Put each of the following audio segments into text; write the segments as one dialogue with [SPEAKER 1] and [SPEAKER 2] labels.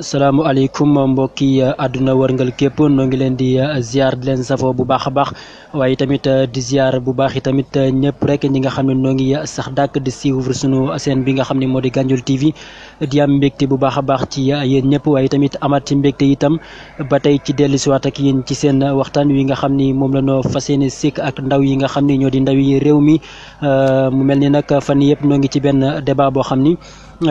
[SPEAKER 1] salaamualeykum mbokki àdduna wërngal képp noo ngi leen di ziar di leen safoo bu baax a baax waaye tamit di ziar bu baax yi tamit ñëpp rek ñi nga xam ne noo ngi sax dàkk di suivre sunu chaîne bi nga xam ne moo di Gandiol TV di am mbégte bu baax a baax ci yéen ñëpp waaye tamit amaat ci mbégte itam ba tey ci dellusiwaat ak yéen ci seen waxtaan wi nga xam ni moom la noo fas yéene sikk ak ndaw yi nga xam ni ñoo di ndaw yi réew mi mu mel ni nag fan yëpp noo ngi ci benn débat boo xam ni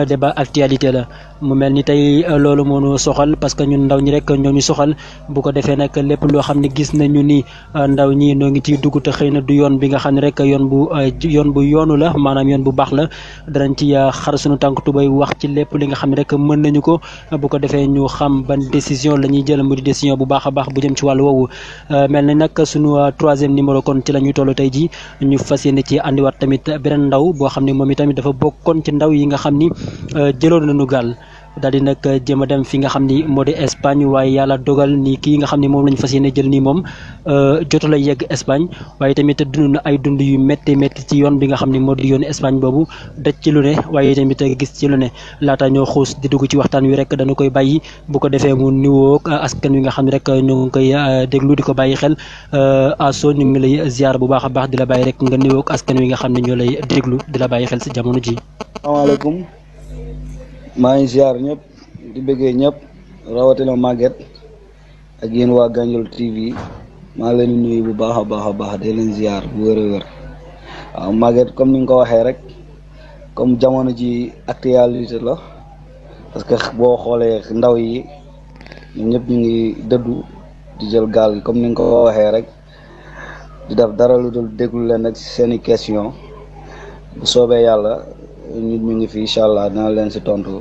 [SPEAKER 1] débat actualité la mu mel ni tey loolu moo ñu soxal parce que ñun ndaw ñi rek ñoo ñu soxal bu ko defee nag lépp loo xam ne gis nañu ni ndaw ñi noo ngi ciy dugg te xëy na du yoon bi nga xam ne rek yoon bu yoonu la maanaam yoon bu baax la danañ ci xar suñu tànk tubay wax ci lépp li nga xam ne rek mën nañu ko bu ko defee ñu xam ban décision la ñuy jël mu di décision bu baax a baax bu jëm ci wàllu woowu mel ni nag suñu troisième numéro kon ci la ñuy toll tey ji ñu fas yéene ci andiwaat tamit beneen ndaw boo xam ne moom itamit dafa bokkoon ci ndaw yi nga xam ni jëloon nañu gaal daal di nag jéem a dem fi nga xam ni moo di Espagne waaye yàlla dogal ni kii nga xam ni moom lañu fas yéene jël nii moom jotu la yegg Espagne waaye tamit dund na ay dund yu métti métti ci yoon bi nga xam ni moo di yoonu Espagne boobu daj ci lu ne waaye tamit gis ci lu ne laata ñoo xuus di dugg ci waxtaan wi rek dañu koy bàyyi bu ko defee mu nuyoo askan wi nga xam ne rek ñu ngi koy déglu di ko bàyyi xel Asso ñu ngi lay ziar bu baax a baax di la bàyyi rek nga nuyoo askan wi nga xam ne ñoo lay déglu di la bàyyi xel si jamono ji.
[SPEAKER 2] Asalaamaaleykum maa ngi ziar ñëpp di bëggee ñëpp rawatina Maguette ak yéen waa Gandiol TV maa ngi leen di nuyu bu baax a baax a baax di leen ziar bu wér a wér waaw Maguette comme ni nga ko waxee rek comme jamono ji actualité la parce que boo xoolee ndaw yi ñun ñëpp ñu ngi dëddu di jël gaal gi comme ni nga ko waxee rek di def dara lu dul déglu leen rek seeni question bu soobee yàlla ñu ngi fi incha allah dina leen si tontu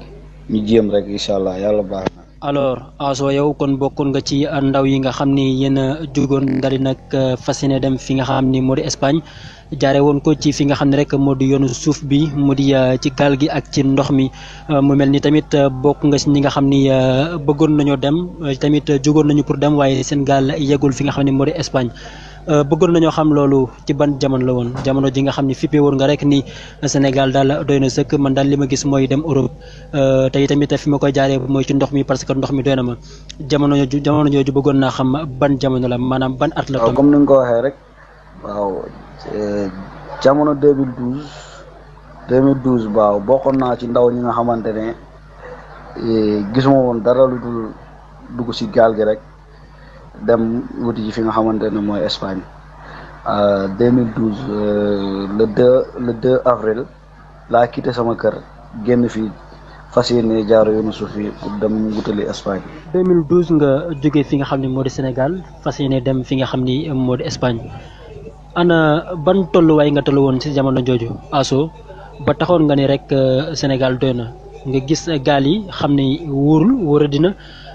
[SPEAKER 2] ñu jéem rek incha allah yàlla baax na.
[SPEAKER 1] alors Asso yow kon bokkoon nga ci ndaw yi nga xam ni yéen a jugoon daal di nag fas yéene dem fi nga xam ni moo di Espagne jaare woon ko ci fi nga xam ne rek moo di yoonu suuf bi mu di ci gaal gi ak ci ndox mi mu mel ni tamit bokk nga si ñi nga xam ni bëggoon nañoo dem tamit jugoon nañu pour dem waaye seen gaal yeggul fi nga xam ne moo di Espagne. bëggoon nañoo xam loolu ci ban jamono la woon jamono ji nga xam ne fippee woon nga rek ni Sénégal daal doy na sëkk man daal li ma gis mooy dem Europe tey tamit fi ma koy jaaree mooy ci ndox mi parce que ndox mi doy na ma jamono jooju bëggoon naa xam ban jamono la maanaam ban at la.
[SPEAKER 2] waaw comme ni nga ko waxee rek waaw jamono 2012 waaw bokkoon naa ci ndaw ñi nga xamante ne gisuma woon dara lu dul dugg ci gaal gi rek. dem wuti ji fi nga xamante ne mooy Espagne 2012 le 2 avril laa quitté sama kër génn fii fas yéene jaar yoonu suuf yi pour dem wutali Espagne.
[SPEAKER 1] 2012 nga jógee fi nga xam ne moo di Sénégal fas yéene dem fi nga xam ni moo di Espagne ana ban tolluwaay nga tollu woon ci jamono jooju Asso ba taxoon nga ni rek Sénégal doy na nga gis gaal yi xam ne wóorul dina.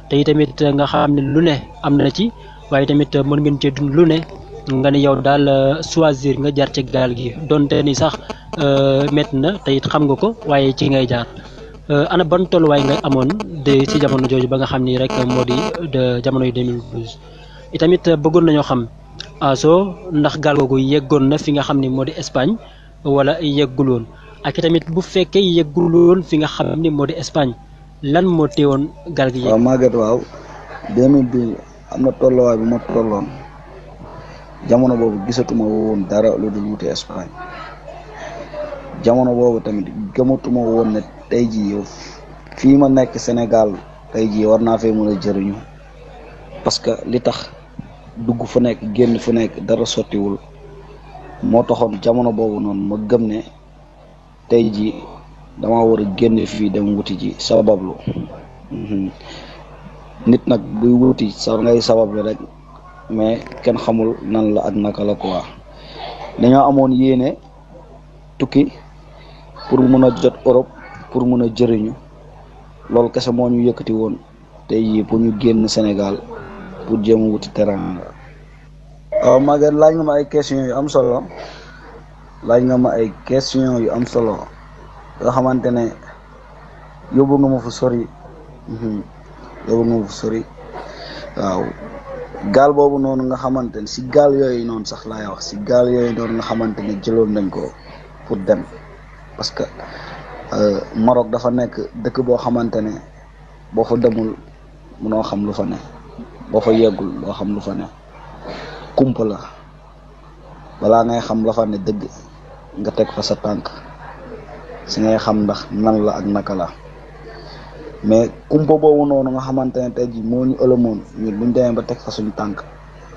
[SPEAKER 1] te tamit nga xam ne lu ne am na ci waaye tamit mën ngeen cee dund lu ne nga ne yow daal choisir nga jaar ci gaal gi donte ni sax métti na te it xam nga ko waaye ci ngay jaar ana ban tolluwaay nga amoon de ci jamono jooju ba nga xam ni rek moo di de jamono yu 2012 itamit bëggoon nañoo xam Asso ndax gaal googu yeggoon na fi nga xam ni moo di Espagne wala yeggul woon ak itamit bu fekkee yeggul woon fi nga xam ni moo di Espagne. lan moo teewoon gaal gi.
[SPEAKER 2] waaw Maguette waaw 2012 am na tolluwaay bu ma tolloon jamono boobu gisatuma woon dara lu dul wuti Espagne jamono boobu tamit gëmatuma woon ne tey jii yow fii ma nekk Sénégal tey jii war naa fee mën a jëriñu parce que li tax dugg fu nekk génn fu nekk dara sottiwul moo taxoon jamono boobu noonu ma gëm ne tey jii. dama war a génn fii dem wuti ji sabablu nit nag buy wuti sax ngay sabablu rek mais kenn xamul nan la ak naka la quoi dañoo amoon yéene tukki pour mun a jot Europe pour mun a jëriñu loolu kese moo ñu yëkkati woon tey jii pour ñu génn Sénégal pour jéem a wuti terrain. waaw Maguette laaj nga ma ay questions yu am solo nga xamante ne yóbbu nga ma fu sori waaw gaal boobu noonu nga xamante ne si gaal yooyu noonu sax laay wax si gaal yooyu noonu nga xamante ne jëloon nañ ko pour dem parce que Maroc dafa nekk dëkk boo xamante ne boo fa demul munoo xam lu fa ne, boo fa yeggul doo xam lu fa ne. kumpa la, balaa ngay xam la fa ne dëgg nga teg fa sa tànk si ngay xam ndax nan la ak naka la. mais kumpa boobu noonu nga xamante ne tey jii moo ñu ëlëmoon ñun buñ demee ba teg fa suñu tànk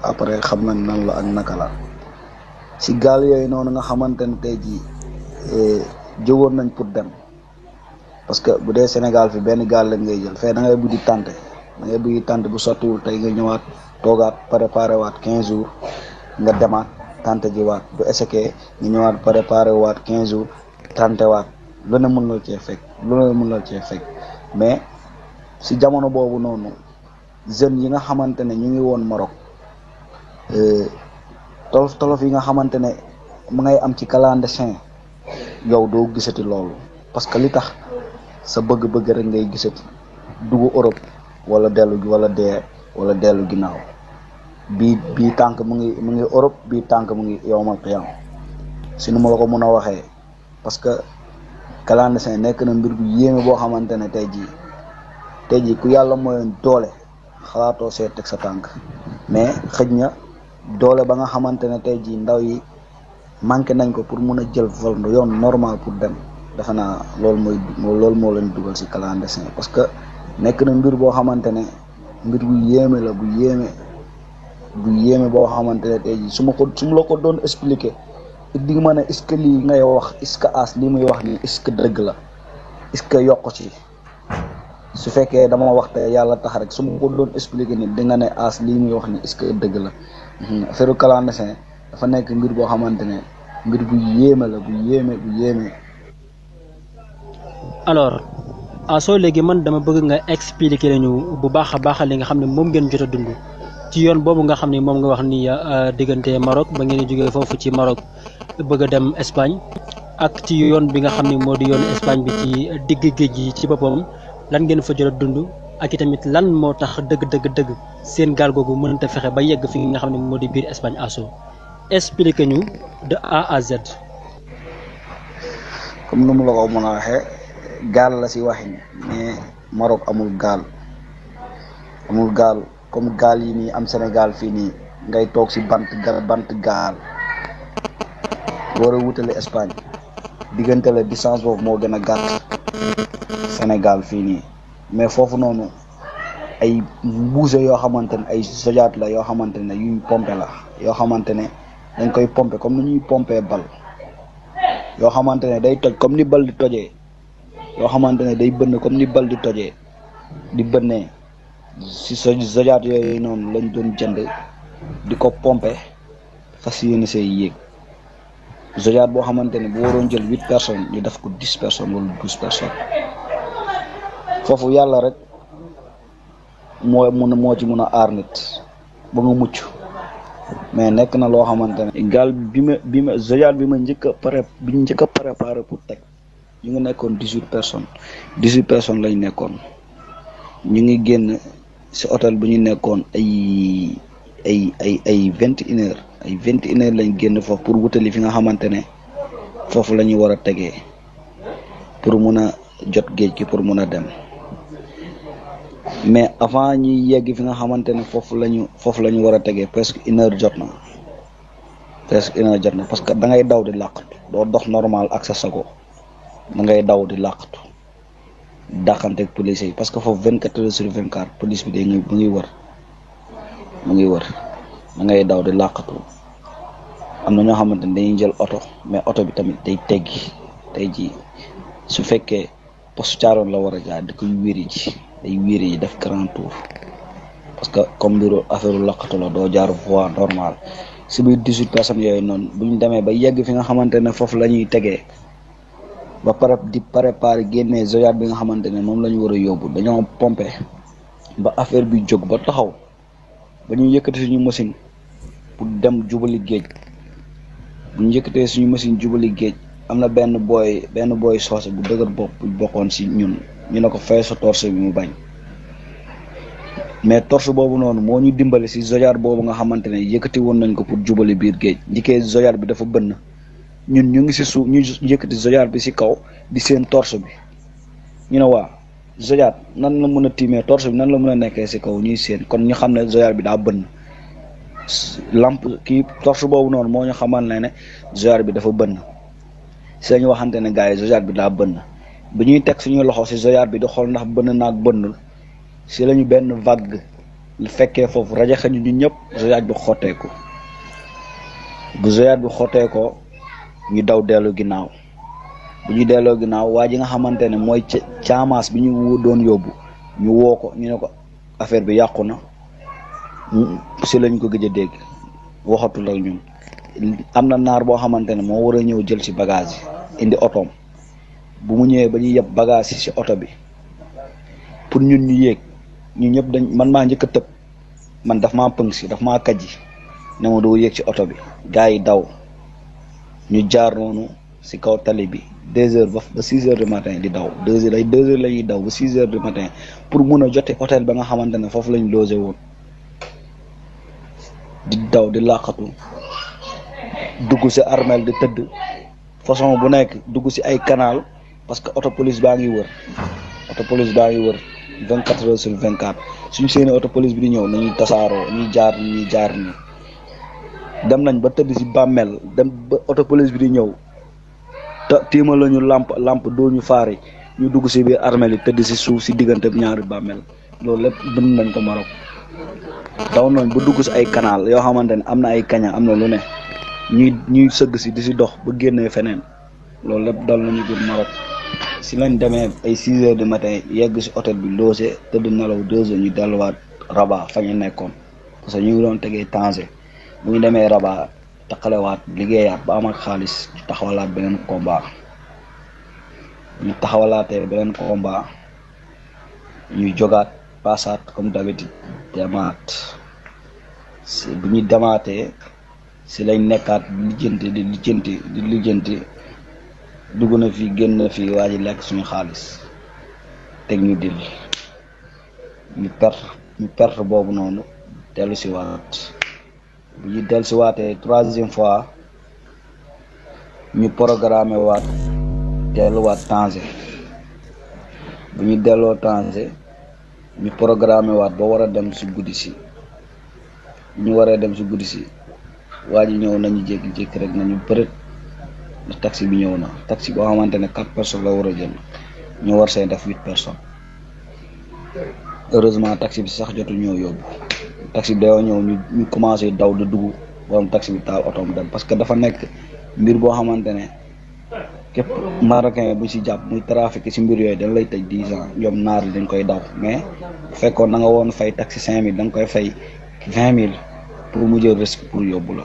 [SPEAKER 2] après xam nañ nan la ak naka la. si gaal yooyu noonu nga xamante ne tey jii jógoon nañ pour dem, parce que bu dee Sénégal fi benn gaal lañ ngay jël, fee da ngay buddi tànte bu sottiwul tey nga ñëwaat toogaat préparé waat 15 jours nga demaat tànte ji waat bu échecee nga ñëwaat préparé waat 15 jours tànte waat lu ne mën la cee fekk. mais si jamono boobu noonu jeunes yi nga xamante ne ñu ngi woon Maroc tolof yi nga xamante ne mu ngay am ci clandestin yow doo gisati loolu, parce que li tax sa bëgg-bëgg rek ngay gisati dugg Europe wala dellu ginnaaw. bii tànk mu ngi Europe, bii tànk mu ngi yowmal qiyam si nu ma la ko mën a waxee, parce que clandestin nekk na mbir bu yéeme boo xamante ne tey jii ku yàlla mooyoon doole xalaatoo see teg sa tànk. mais xëj na doole ba nga xamante ne tey jii ndaw yi manqué nañ ko pour mun a jël vol yoon normal pour dem, defe naa loolu moo leen dugal si clandestin. parce que nekk na mbir boo xamante ne mbir bu yéeme la, bu yéeme boo xamante ne tey jii su ma la ko doon expliquer di nga mën a est-ce que lii ngay wax est-ce que as lii muy wax nii est-ce que dëgg la, est-ce que yokk ci. su fekkee dama wax te yàlla tax rek su ma ko doon expliquer ni di nga ne as lii muy wax nii est-ce que dëgg la. affaire clandestin dafa nekk mbir boo xamante ne mbir bu yéeme la, bu yéeme.
[SPEAKER 1] alors soo léegi man dama bëgg nga expliquer lañu bu baax a baax li nga xam ne moom ngeen jot a dund ci yoon boobu nga xam ne moom nga wax ni diggante Maroc ba ngeen jógee foofu ci Maroc bëgg a dem Espagne, ak ci yoon bi nga xam ne moo di yoonu Espagne bi ci digg géej gi ci boppam lan ngeen fa jot a dund, ak itamit lan moo tax dëgg seen gaal googu mënta fexe ba yegg fi nga xam ne moo di biir Espagne. expliquer ñu de A à Z.
[SPEAKER 2] comme nu mu la ko mën a waxee, gaal la si waxin, mais Maroc amul gaal comme gaal yi nii am Sénégal fii nii ngay toog si bant gaal war a wutale Espagne, diggante la distance boobu moo gën a gàtt Sénégal fii nii. mais foofu noonu ay mbuuse yoo xamante ne ay sojaat la yoo xamante ne yuñ pompe la, yoo xamante ne dañ koy pompe comme ni ñuy pompe bal, yoo xamante ne day toj comme ni bal di tojee, yoo xamante ne day bënn comme ni bal di tojee di bënnee. si sojaat yooyu noonu lañ doon jënd di ko pompe fas yéene see yéeg. sojaat boo xamante ne bu waroon jël 8 personnes ñu def ko 10 personnes wala 12 personnes. foofu yàlla rek moo ci mun a aar nit ba nga mucc. mais nekk na loo xamante ne gaal bi ma sojaat bi ma njëkk a préparé pour teg ñu ngi nekkoon 18 personnes lañ nekkoon. ñu ngi génn si hôtel bu ñu nekkoon ay 21 heures ay 21 heures lañ génn foofu pour wutali fi nga xamante ne foofu la ñu war a tegee pour mun a jot géej gi pour mun a dem. mais avant ñuy yegg fi nga xamante ne foofu la ñu war a tegee presque une heure jot na parce que da ngay daw di làqatu, doo dox normal ak sa sago, da ngay daw di làqatu dàqanteeg police yi, parce que foofu 24 heures sur 24 police bi mu ngi wër da ngay daw di làqatu. am na ñoo xamante ne dañuy jël oto, mais oto bi tamit day teggi. tey ji su fekkee poste Thiaroye la war a jaar di koy wéri ji def grand tour, parce que comme mbiru affaire laqatu la doo jaar voie normale. si biir 18 personnes yooyu noonu bu ñu demee ba yegg fi nga xamante ne foofu la ñuy tegee ba pare di préparer génnee sojaat bi nga xamante ne moom la ñu war a yóbbu, dañoo pomper ba affaire bi jóg ba taxaw ba ñu yëkkati suñu machine pour dem jubali géej. bu ñu yëkkatee suñu machine jubali géej, am na benn booy soose bu dëgër bopp bu bokkoon si ñun, ñu ne ko fay sa torse bi mu bañ. mais torse boobu noonu moo ñu dimbali si sojaat boobu nga xamante ne yëkkati woon nañ ko pour jubali biir géej. njëkkee sojaat bi dafa bënn, ñun ñu ngi si suuf, ñu yëkkati sojaat bi si kaw di seen torse bi, ñu ne waa Zodiac nan la mën a tiimee torche bi nan la mën a nekkee si kaw ñuy seen kon ñu xam ne Zodiac bi daa bënn lampe kii torche boobu noonu moo ñu xamal ne Zodiac bi dafa bënn si lañu waxante ne gars yi Zodiac bi daa bënn bi ñuy teg suñuy loxo si Zodiac bi di xool ndax bënn naag bënnul si lañu benn vague lu fekkee foofu rajaxe ñu ñëpp Zodiac bi xotteeku bu Zodiac bi xotteekoo ñu daw dellu ginnaaw bu ñu delloo ginnaaw waa ji nga xamante ne mooy caamaas bi ñu doon yóbbu ñu woo ko ñu ne ko affaire bi yàqu na si lañ ko gëj a dégg waxatul ak ñun. am na naar boo xamante ne moo war a ñëw jël si bagage yi indi otoom bu mu ñëwee ba ñuy yeb bagage yi si oto bi pour ñun ñu yéeg ñu ñëpp man maa njëkk a tëb man daf maa pëng si daf maa kajji ne ma doo yéeg ci oto bi gars yi daw ñu jaar noonu si kaw tali bi 2 heures ba 6 heures du matin di daw 2 heures la ñuy daw ba 6 heures du matin pour mun a jote hôtel ba nga xamante ne foofu lañ logé woon di daw di làqatu dugg si armel di tëdd façon bu nekk dugg si ay canal parce que auto police baa ngi wër 24 heures sur 24 suñu seeni auto police bi di ñëw nañuy tasaaroo ñuy jaar ni dem nañ ba tëdd si bàmmeel dem ba auto police bi di ñëw te tiima la ñu lamp doo ñu faari ñu dugg si biir armel yi tëdd si suuf si diggante ñaari bàmmeel loolu lépp bënn nañ ko Maroc daw nañ ba dugg si ay canal yoo xamante ne am na ay kaña am na lu ne ñuy sëgg si di si dox ba génnee feneen loolu lépp dal nañu biir Maroc si lañ demee ay 6 heures du matin yegg si hôtel bi logé tëdd nelaw 2 heures ñu delluwaat Rabat fa ñu nekkoon parce que ñu ngi doon tegee Tanger bu ñu demee Rabat taxalewaat liggéeyaat ba amaat xaalis ñu taxawalaat beneen combat ñu taxawalaatee beneen combat ñuy jogaat passaat comme d'habitude demaat si bu ñu demaatee si lañ nekkaat di lijjanti dugg na fi génn na fi waa ji lekk suñu xaalis teg ñu dil ñu perte boobu noonu dellu si waat bu ñu dellu si waatee 3e fois ñu programmé waat delluwaat Tanger bu ñu delloo Tanger ñu programmé waat ba war a dem si guddi si ñu waree dem si guddi si waa ji ñëw nañu jékki-jékki rek nañu bërët taxi bi ñëw na taxi boo xamante ne 4 personnes la war a jël ñu war see def 8 personnes heureusement taxi bi sax jotu ñëw yóbbu taxi bi dayoo ñëw ñu commencé daw di dugg borom taxi bi taal otoom dem parce que dafa nekk mbir boo xamante ne képp marocain bu si jàpp muy trafic si mbir yooyu dañ lay tëj 10 ans ñoom naar yi dañ koy daw mais bu fekkoon da nga woon fay taxi 5000 da nga koy fay 20000 pour mu jël risque pour yóbbu la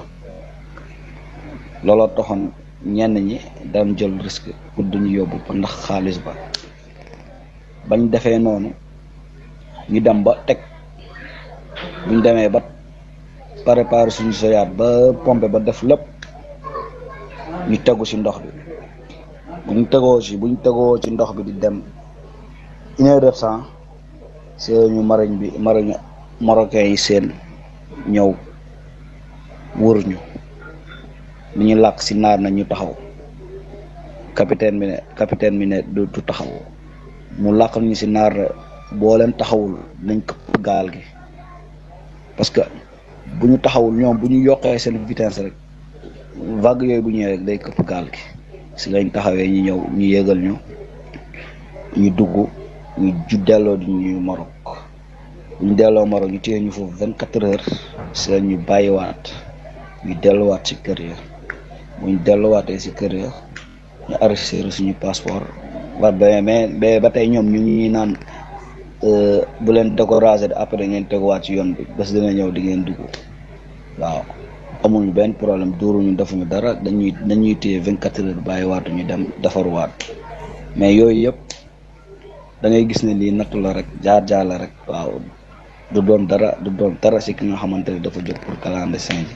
[SPEAKER 2] looloo taxoon ñenn ñi daan jël risque pour duñu yóbbu pour ndax xaalis ba bañ defee noonu ñu dem ba teg buñ demee ba préparer suñu soyaat ba pompe ba def lépp ñu tegu ci ndox bi buñ tegoo ci ndox bi di dem 1 heure de temps c'est ñu marine marocain yi seen ñëw wër ñu li ñu làkk ci naar na ñu taxaw capitaine bi ne du taxaw mu làq ñu ci naar boo leen taxawul nañ këpp gaal gi parce que bu ñu taxawul ñoom bu ñu yokkee seen vitesse rek vague yooyu bu ñëwee rek day këpp gaal gi ci lañ taxawee ñu ñëw ñu yégal ñu dugg ñu delloo di ñu Maroc bu ñu delloo Maroc ñu téye ñu foofu 24 heures ci la ñu bàyyiwaat ñu delluwaat ci kër ya bu ñu delluwaatee ci kër ya ñu enregistré suñu passeport ba tey ñoom ñu ngi naan bu leen découragé après ngeen teguwaat ci yoon bi bés dina ñëw di ngeen dugg waaw amuñu benn problème dóoruñu defuñu dara dañuy téye 24 heures bàyyiwaatu ñu dem defaruwaat mais yooyu yëpp da ngay gis ne lii nattu la rek jaar la rek waaw du doon dara si ki nga xamante ne dafa jóg pour clandestin ji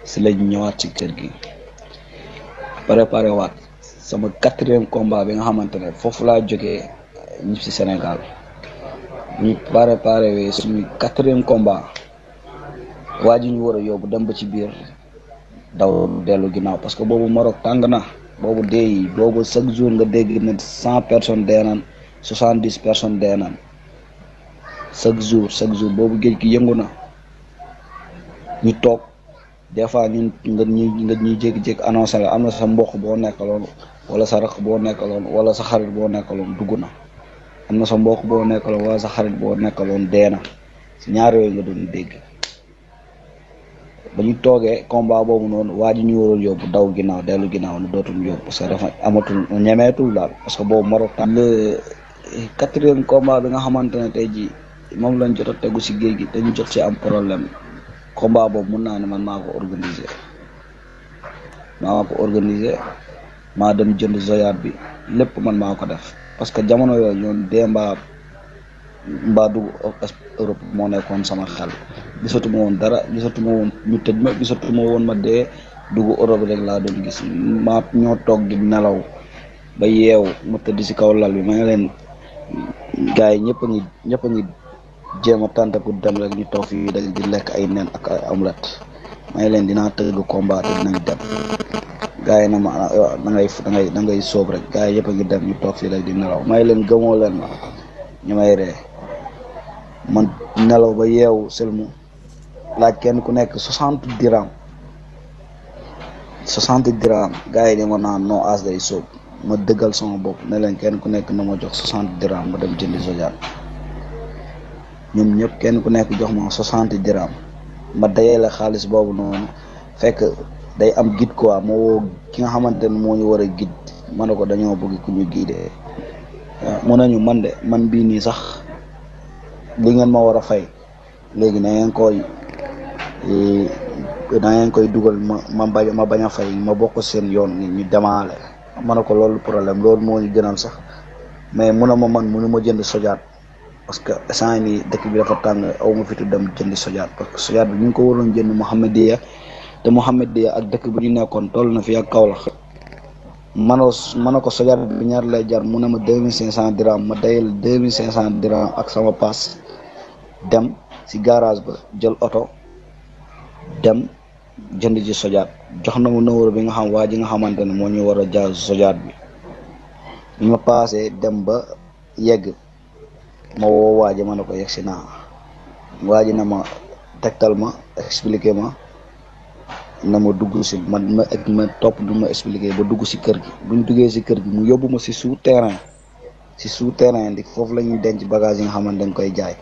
[SPEAKER 2] si lañ ñëwaat ci kër gi préparé waat sama 4e combat bi nga xamante ne foofu laa jógee ñib si Sénégal ñu préparé wee suñu 4e combat waa ji ñu war a yóbbu dem ba ci biir daw dellu ginnaaw parce que boobu Maroc tàng na boobu dee yi boobu chaque jour nga dégg ne 100 personnes dee naan 70 personnes dee nañ chaque jour boobu géej gi yëngu na ñu toog des fois ñun nga ñuy jékki-jékki annoncé la am na sa mbokk boo nekkaloon wala sa rakk boo nekkaloon wala sa xarit boo nekkaloon dugg na am na sa mbokk boo nekkaloon wala sa xarit boo nekkaloon dee na si ñaar yooyu nga doon dégg. ba ñu toogee combat boobu noonu waa ji ñu waroon yóbbu daw ginnaaw dellu ginnaaw ne dootul yóbbu parce que dafa amatul ñemeetul daal parce que boobu Maroc tam le 4e combat bi nga xamante ne tey jii moom lañ jot a tegu si géej gi te ñu jot ci am problème combat boobu mun naa ne man maa ko organiser maa dem jënd zoyaat bi lépp man maa ko def parce que jamono yooyu ñoon dee mbaa dugg Europe moo nekkoon sama xel gisatuma woon dara gisatuma woon ñu tëj ma gisatuma woon ma dee dugg Europe rek laa doon gis ma ñoo toog di nelaw ba yeewu ma tëdd si kaw lal bi ma ne leen gars yi ñëpp a ngi jéem a tàntaku dem rek ñu toog fii di lekk ay nen ak ay omelette ma ne leen dinaa tëgg combat te dinañ dem gars yi na ma da ngay sóob rek gars yi yëpp a ngi dem ñu toog fii rek di nelaw ma ne leen gëmoo leen ma ñu may ree man nelaw ba yeewu selmu laaj kenn ku nekk 60 dirham gars yi di ma naan non as day sóob ma dëggal sama bopp ne leen kenn ku nekk na ma jox 60 dirham ma dem jëndi zojaat ñoom ñëpp kenn ku nekk jox ma 60 dirham ma dayee xaalis boobu noonu fekk day am guide quoi moo woo ki nga xamante ne moo ñu war a guide ma ne ko dañoo bëgg ku ñu guidee mun nañu man bii nii sax li ngeen ma war a fay léegi na ngeen koy dugal ma bañ a fay ma bokk seen yoon ñu demaale ma ne ko loolu problème loolu moo ñu gënal sax mais mënu ma jënd sojaat parce que instant nii dëkk bi dafa tàng aw ma fitu dem jëndi sojaat parce que sojaat bi ñu ngi ko waroon jënd Mohamediya te Mohamediya ak dëkk bu ñu nekkoon toll na fi ak Kaolack ma ne ko sojaat bi ñaar lay jar mu ne ma 2500 dirham ma dayal 2500 dirham ak sama paas dem si garage ba jël oto dem jënd ji sojaat jox na ma numéro bi nga xam waa ji nga xamante ne moo ñu war a jaar sojaat bi ma paasee dem ba yegg ma woo waa ji ma ne ko yegg si naa waa ji na ma tegtal ma expliqué ma na ma dugg si ma topp du ma expliqué ba dugg si kër gi buñ duggee si kër gi mu yóbbu ma si souterrain di foofu la ñuy denc bagage yi nga xamante dañ koy jaay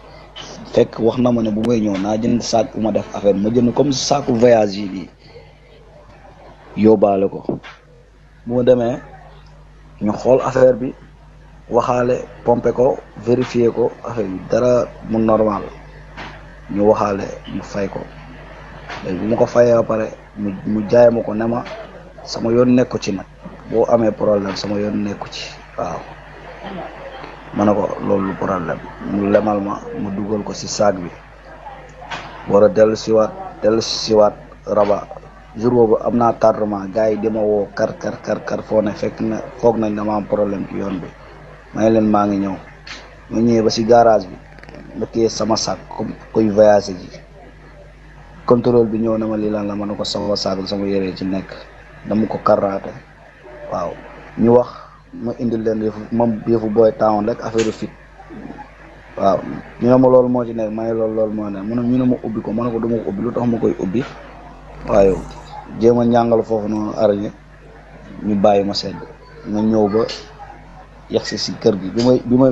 [SPEAKER 2] fekk wax na ma ne bu may ñëw naa jënd sac bu ma def affaire ma jënd comme saaku voyage yi nii yóbbaale ko bu ma demee ñu xool affaire bi waxaale pompé ko vérifier ko affaire bi dara mu normal ñu waxaale mu fay ko léegi bu ma ko fayee ba pare mu jaay ma ko ne ma sama yoon nekku ci nag boo amee problème sama yoon nekku ci waaw ma ne ko loolu problème mu lemal ma mu dugal ko si saag bi war a dellu siwaat Rabat jour boobu am naa tardement gars yi di ma woo kar foo ne foog nañ dama am problème ci yoon bi may leen maa ngi ñëw ma ñëwee ba si garage bi ma téye sama sac comme koy voyagé ji contrôle bi ñëw na ma lii lan la ma ne ko sama sac sama yére ci nekk dama ko karaate waaw ñu wax ma indil leen yëfu booy town rek affaire fit waaw ñu ne ma loolu moo ci nekk ma ne loolu moo nekk ñu ne ma ubbi ko ma ne ko duma ko ubbi lu tax ma koy ubbi waaye jéem a njàngal foofu noonu arañe ñu bàyyi ma sedd ma ñëw ba yegsi si kër gi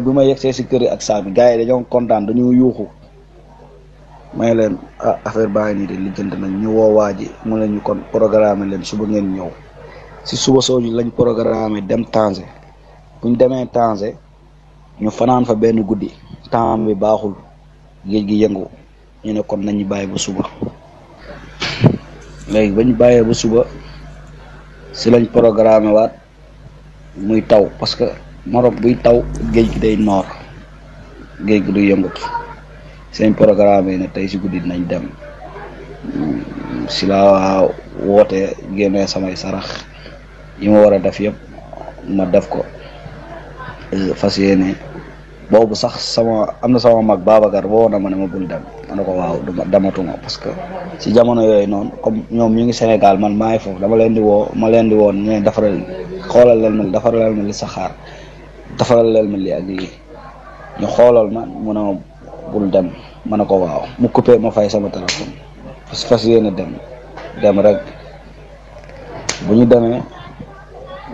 [SPEAKER 2] bi ma yegsee si kër gi ak saa bi gars yi dañoo kontaan dañoo yuuxu may leen affaire baa ngi nii de lijjanti nañ ñu woo waa ji mu ne ñu kon programme leen suba ngeen ñëw si suba sooju lañ programme dem Tanger buñ demee Tanger ñu fanaan fa benn guddi temps bi baaxul géej gi yëngu ñu ne kon nañu bàyyi ba suba léegi bañ bàyyee ba suba si lañ programme waat muy taw parce que Maroc buy taw géej gi day noor géej gi du yëngatu seen programme yi ne tey si guddi dinañ dem si la woote génnee samay sarax yi ma war a def yëpp ma def ko fas yéene boobu sax am na sama mag Babacar woo na ma ne ma bul dem ma ne ko waaw dematuma parce que si jamono yooyu noonu comme ñoom ñu ngi Sénégal man maa ngi foofu ma leen di woon ñu ne defaral leen ma li saxaar defaral leel ma lii ak lii ñu xoolal ma mu ne ma bul dem ma ne ko waaw mu coupé ma fay sama téléphone fas yéene dem rek bu ñu demee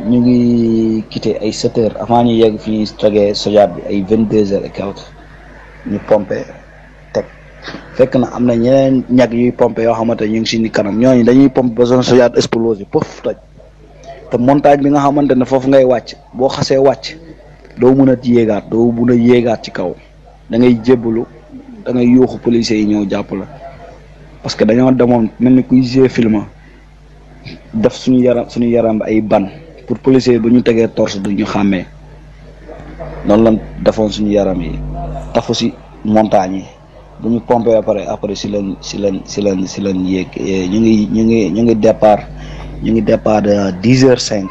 [SPEAKER 2] ñu ngi quitté ay 7 heures avant ñu yegg fi ñuy jógee Sojaat bi ay 22 heures et quelque ñu pompé teg fekk na am na ñeneen ñag yuy pompé yoo xamante ñu ngi si ni kanam ñooñu dañuy pompé ba zone Sojaat explosé pof toj te montage bi nga xamante ne foofu ngay wàcc boo xasee wàcc doo mun a yéegaat ci kaw da ngay jébbalu da ngay yuuxu policiers yi ñëw jàpp la parce que dañoo demoon mel ni kuy jouer film def suñu yaram ay ban pour policiers yi bu ñu tegee torse du ñu xàmmee noonu lañ defoon suñu yaram yi tafu si montagne yi bu ñu pompé ba pare après si lañ yéeg ñu ngi départ de 10h05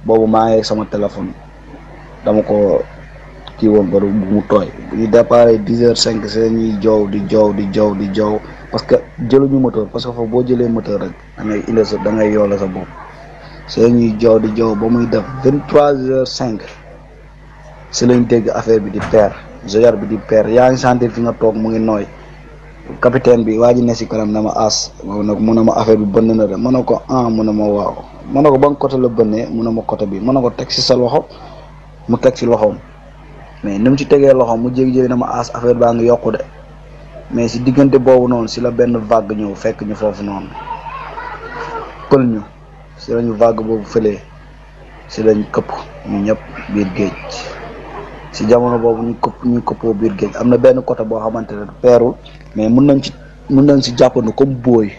[SPEAKER 2] boobu maa ngi sama téléphone dama ko kii woon ba bu mu tooy bu ñu départ 10h05 c'est ñuy joow di joow parce que jëluñu moteur parce que foofu boo jëlee moteur rek da ngay yoole sa bopp c'est ñuy joow di joow ba muy def 23h05 si lañ dégg affaire bi di peer Zoyar bi di peer yaa ngi sentir fi nga toog mu ngi nooy capitaine bi waa ji ne si kanam na ma as moom nag mu ne ma affaire bi bënn na de mën na ko mu ne ma waaw mën na ko ban côté la bënnee mu ne ma côté bi mën na ko teg si sa loxo mu teg si loxoom mais ni mu ci tegee loxoom mu jégi-jégi na ma as affaire baa ngi yokku de mais si diggante boobu noonu si la benn vague ñëw fekk ñu foofu noonu pël ñu si lañu vague boobu fëlee si lañ këpp ñu ñëpp biir géej si jamono boobu ñu këppoo biir géej am na benn côté boo xamante ne peerul mais mun nañ si jàppandu comme booy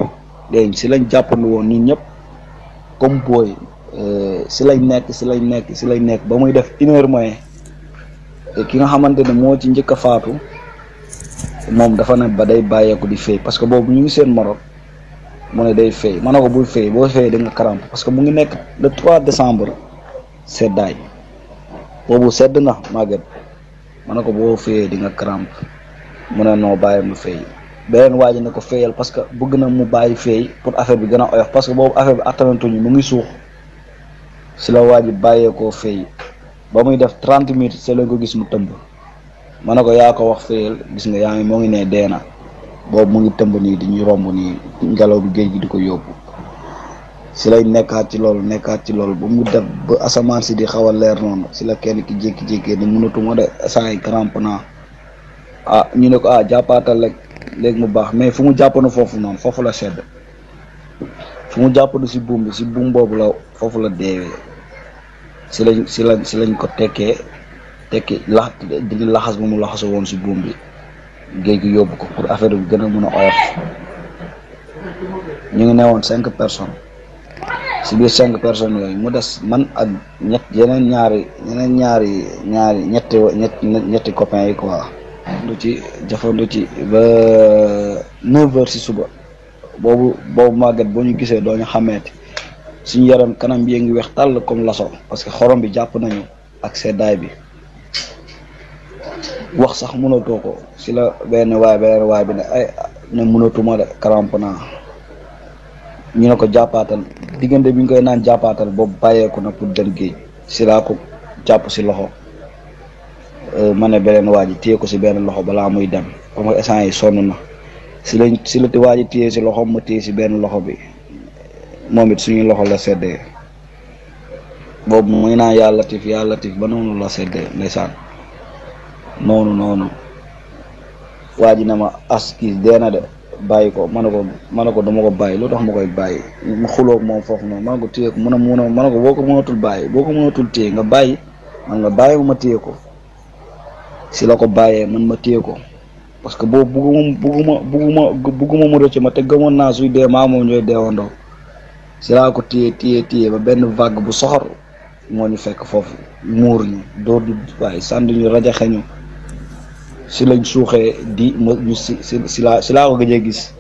[SPEAKER 2] léegi si lañ jàppandu woon ñun ñëpp comme booy si lañ nekk ba muy def 1h moins ki nga xamante ne moo ci njëkk a faatu moom dafa ne ba day bàyyeeku di fay parce que boobu ñu ngi seen Maroc mu ne day fay ma ne ko bul fay boo fay da nga crampe parce que mu ngi nekk le 3 décembre seddaay boobu sedd na màgget ma ne ko boo fayee di nga crampe mu ne noo bàyyi mu fay beneen waa ji ne ko fayal parce que bëgg na mu bàyyi fay pour affaire bi gën a oyof parce que boobu affaire bi attanatuñu mu ngi suux si la waa ji bàyyeekoo fay ba muy def 30 minutes c'est la ko gis mu tëmb ma ne ko yaa ko wax fayal gis nga yaa ngi moo ngi ne dee na boobu mu ngi tëmb nii di ñu romb nii ngelaw bi géej gi di ko yóbbu si lay nekkaat ci loolu ba mu def ba asamaan si di xaw a leer noonu si la kenn ki jékki-jékkee ni mënatuma de saa yi crampe naa ñu ne ko jàppaatal rek léegi mu baax mais fu mu jàppanu foofu noonu foofu la sedd fu mu jàppanu si buum bi si buum boobu la foofu la deewee si lañ ko tekki di laxas bu mu laxasu woon si buum bi géej gi yóbbu ko pour affaire bi gën a mën a oyof ñu ngi newoon 5 personnes si biir 5 personnes yooyu mu des man ak ñetti copains yi quoi. jafandu ci ba 9h si suba boobu màgget boo ñu gisee doo ñu xàmmeeti suñu yaram kanam bi ngi weex tàll comme laso parce que xorom bi jàpp nañu ak seddaay bi wax sax mënatoo ko si la benn waay bi ne mënatuma de crampe naa ñu ne ko jàppaatal diggante bi ñu koy naan jàppaatal boobu bàyyeeku na pour dem géej si laa ko jàpp si loxo ma ne beneen waa ji téye ko si benn loxo balaa muy dem comme que instant yi sonn na si la waa ji téye si loxo ma téye si benn loxo bi moom it suñuy loxo la seddee boobu muy naan yàlla latif ba noonu la seddee ndeysaan noonu waa ji ne ma kii dee na de bàyyi ko ma ne ko dama ko bàyyi lu tax ma koy bàyyi mu xuloog moom foofu noonu ma ne ko téye ko ma ne ko boo ko mënatul téye nga bàyyi man nga bàyyi ma téye ko si la ko bàyyee man ma téye ko parce que boobu bugguma mu rëcc ma te gëmoon naa suy dee maa moom ñooy deewandoo si laa ko téye ba benn vague bu soxor moo ñu fekk foofu muur ñu dóor du waaye sànni ñu rajaxe ñu si lañ suuxee di ñu si laa ko gëjee gis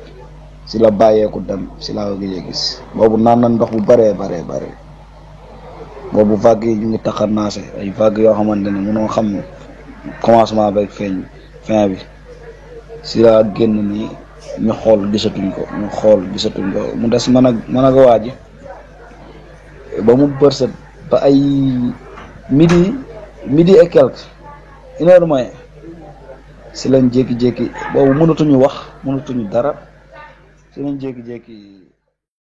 [SPEAKER 2] si la bàyyeeku dem si laa ko gëjee gis boobu naan na ndox bu bare boobu vague yi ñu ngi taxanaase ay vague yoo xamante ne mënoo xam commencement beeg fin bi si laa génn nii ñu xool gisatuñ ko mu des man ak waa ji ba mu bërsët ba ay midi midi et quelque 1 heure moins si lañ jékki-jékki boobu mënatuñu wax mënatuñu dara si lañ jékki-jékki